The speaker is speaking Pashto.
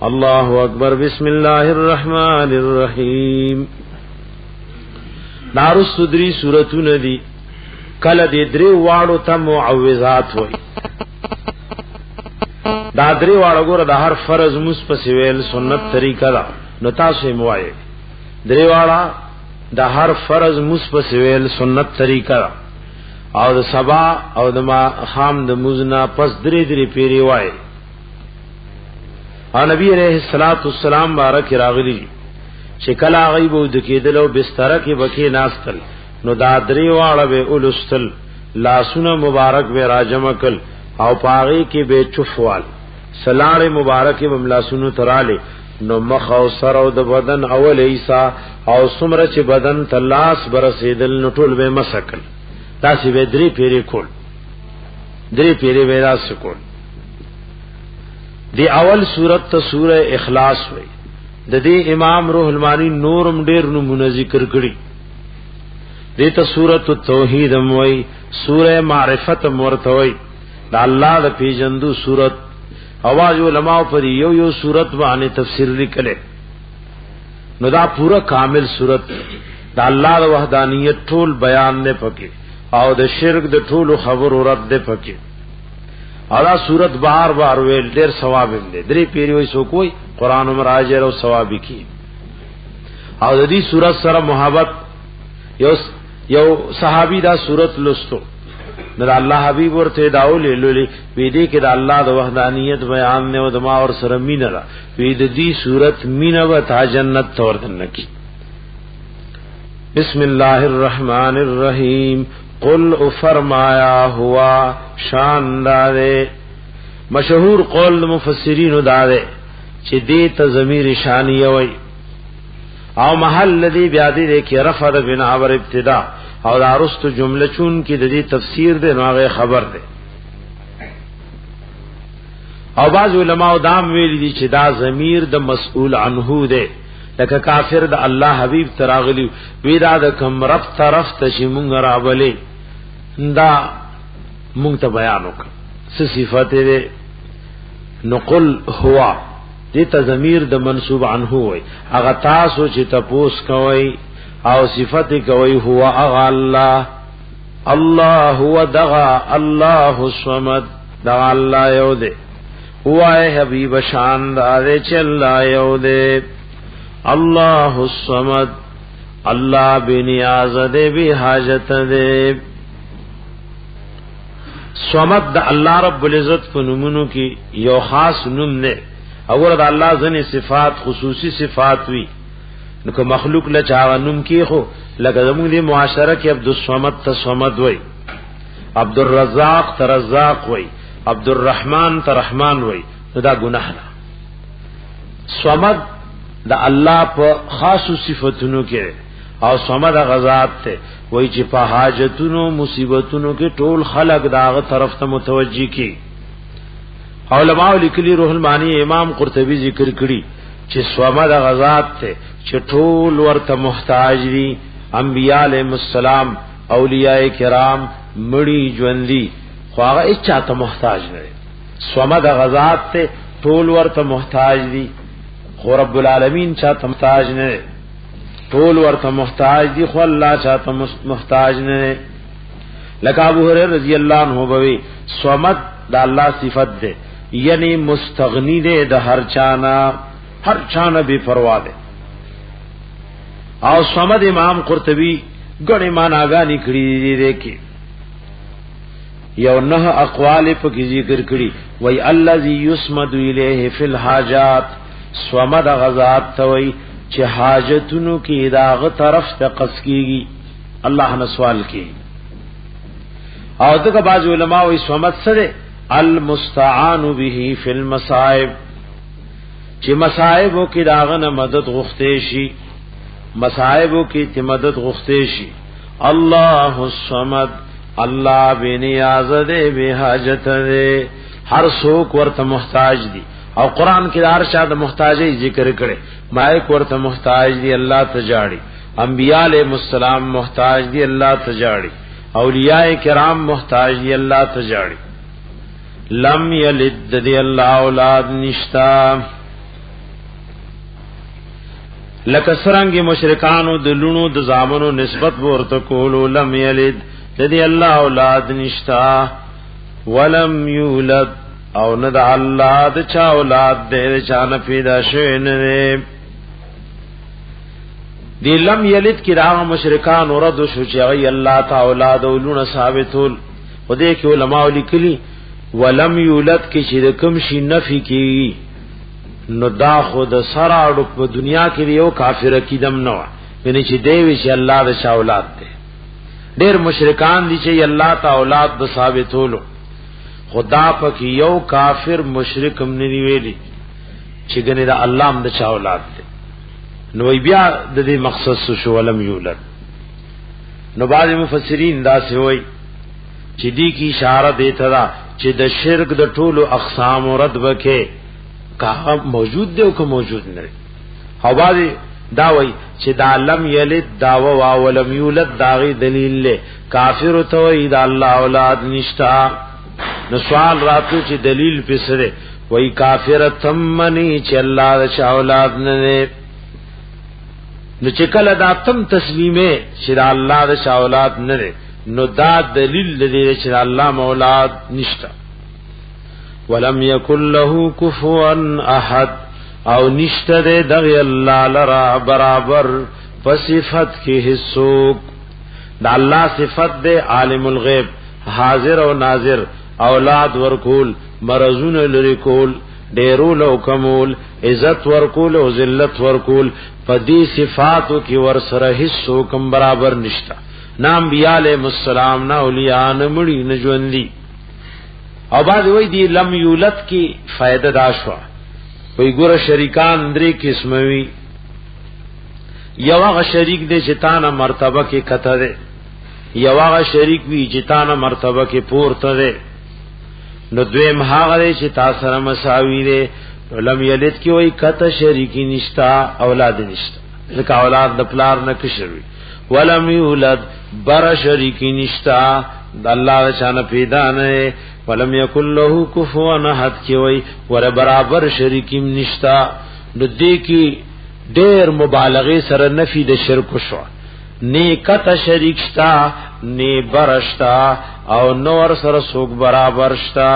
الله اکبر. بسم الله الرحمن الرحیم. دارو صدری سورتون دی کل دی دری واړو ته معوذات وای. دا دری واړو ګره د هر فرض مصپس ویل سنت طریقه دا نو تاسو یې موایي. دری واړه د هر فرض مصپس ویل سنت طریقه دا او د سبا او د ما خام د مزنا پس درې پیری وای. او نبی علیہ الصلوۃ والسلام بارک راغلی چې کله غیب د کېدلو بستر کې بکې ناستل نو دا درې واړه به اولستل لاسونه مبارک به راجم کل او پاغي کې به چفوال سلاړ مبارک به ملاسونو تراله نو مخ او سر او د بدن اول ایسا او سمره چې بدن تلاس برسیدل نو ټول به مسکل تاسو به درې پیری کول درې پیری به راس کول. دی اول سورت ته سوره اخلاص وای. د دې امام روح المانی نورم ډیر نمونه ذکر کړي. دې ته سورۃ التوحید وای، سوره معرفت مرتوی د الله د پیجندو سورت. اواز علماء پر یو سورت باندې تفسیر لیکله. نو دا پورا کامل سورت د الله د وحدانیت ټول بیان نه پکې او د شرک د ټول خبرو رد ده پکې. ادا صورت بار بار ویل ډیر ثواب دې درې پیری وای سو کوئی قران مراجع او ثواب کی. او د دې صورت سره محبت یو صحابي دا صورت لستو نو الله حبيب ورته داول لولي وی دې کې د الله د وحدانیت بیان نه او د ما اور سره مینه را وی دې صورت مینه و تا جنت تور دنکی. بسم الله الرحمن الرحیم. قل فرمایا ہوا شاندار مشہور قول مفسرین دارے چې دې ته ضمیر شانیه وای او محل الذي بیادی دې کې رفع د بنا اور ابتدا او دارست جمله چون کې د دې تفسیر دې نوغه خبر ده. او بعض علماء دام ویل دي چې دا ضمیر د مسئول عنه ده لکه کافر د الله حبیب تراغلی وی دا د کم رب طرف ته چې مونږ راولې دا مونږ ته بیان وکړه څه صفات دې نقل هوا دې ته ضمیر د منصوب عنه وای. هغه تاسو چې تپوس کوي او صفات کوي هوا اغه الله الله هو دغه الله الصمد دغه الله یو دې وای حبیب شان دې چې الله یو دې الله الصمد الله بنیاز دے بی حاجت دے. صمد دا اللہ رب العزت په نومونو کې یو خاص نوم نه اور دا الله ځنې صفات خصوصی صفات وی نو که مخلوق له چا نوم کې خو لکه زموږ دی معاشره کې عبد الصمد ته صمد وی، عبد الرزاق ته رزاق وی، عبد الرحمن ته رحمان وی. دا ګناه نه. صمد دا الله په خاص صفاتونو کې او صمد غزاد ته وای چې په حاجتونو مصیبتونو کې ټول خلق داغه طرف ته متوجي کی. علماء لیکلي روح المانی امام قرطبي ذکر کړي چې صمد غزاد ته چې ټول ورته محتاج دي، انبیاء علیهم السلام، اولیاء کرام، مړي ژوندۍ، خو هغه هیڅ چاته محتاج نه. صمد غزاد ته ټول ورته محتاج دي خو رب العالمین چاته محتاج نه، ټول ورته محتاج دي خو الله چاته محتاج نه. لکه ابو هريره رضی الله عنه بوي صمد دا الله صفت ده، یعنی مستغنی ده د هر چانه بے پروا ده. او صمد امام قرطبی ګڼې معناګانې کړې دي کې یو نه اقوال په کې ذکر کړي وای الذی یسمد الیه فی الحاجات. صمد غزاد توي چې حاجتونو کې داغه طرف ته قص کیږي الله نه سوال کوي. او دغه بعض علماء وي صمد سره المستعان به فی المصائب چې مصائب کې داغه نه مدد غوښته شي، مصائب کې ته مدد غوښته شي. الله الصمد الله بنیاز دې به حاجت دې هر څوک ورته محتاج دي. او قران کې هر شاد محتاجي ذکر کړي، مالک ورته محتاج دي الله تجاړي، انبیاء علیهم السلام محتاج دي الله تجاړي، اولیاء کرام محتاج دي الله تجاړي. لم یلد دی الله اولاد نشتا لکه څنګه مشرکانو د لونو د زامنو نسبت ورته کولو لم یلد لدی الله اولاد نشتا ولم یولد او نه د الله د چا اولاد دې چا نه پیدا شوی نه دی لم یلد کی راغ مشرکان ورد شو چې ای الله تعالی اولاد ولونه ثابتول خدای کې علماء لیکلي ولم یولد کی چې کوم شي نفي کی نو دا خود سراړو په دنیا کې یو کافر کیدم نو یعنی چې دی وی چې الله د چا اولاد دی ډېر مشرکان دي چې الله تعالی اولاد د ثابتولو خدا پک یو کافر مشرک هم نه ویلي چې ګنې دا الله هم د چا اولاد دی نو بیا د دې مقصد شو ولم یولد نو بعض مفسرین دا څه وایي چې دې کی اشاره دیتا دا چې د شرک د ټولو اقسام رد وکې کا موجود دی او که موجود نه او بعض دا وایي چې دا لم یلد دا او ولم یولد دا غي دلیل له کافر ته وایي دا الله اولاد نشتا نو سوال راتلو چې دلیل پسره وایي کافر تمنی چې الله د اولاد نه نو چې کله دا تم تسلیمه چې الله د اولاد نه نو دا دلیل دې چې الله مولاد نشتا ولم یکن له کفوا احد او نشته دې دغه الله لرا برابر صفت کې حصوک دا الله صفت دې عالم الغیب حاضر او ناظر اولاد ورکول مرزون لري کول ډیرول او کمول عزت ورکول او ذلت ورکول پدې صفاتو کې ور سره حصو کم برابر نشتا نام بیا علیہ السلام نا اولیاء نمڑی نجوندی او بعد وی دی لم یولد کی فائدہ داشوا وی ګور شریکان درې قسموي یو هغه شریک دی چې تانه مرتبه کې کته دی یو هغه شریک وی چې تانه مرتبه کې پورته دی نو دویم هغه دی چې تاسو سره مساوي دی لم یلد کی وی کته شریکی نشتا اولاد نشتا ځکه اولاد د پلار نه کشوي ولم یولد بر شریکی نشتا د الله شان پیدا نه ولم یکن له کفوا احد کی وی ور برابر شریکیم نشتا نو دې کی ډېر مبالغه سره نفی د شرک شو نیکت شریک شتا نه برشتا او نور سره سوق برابر شتا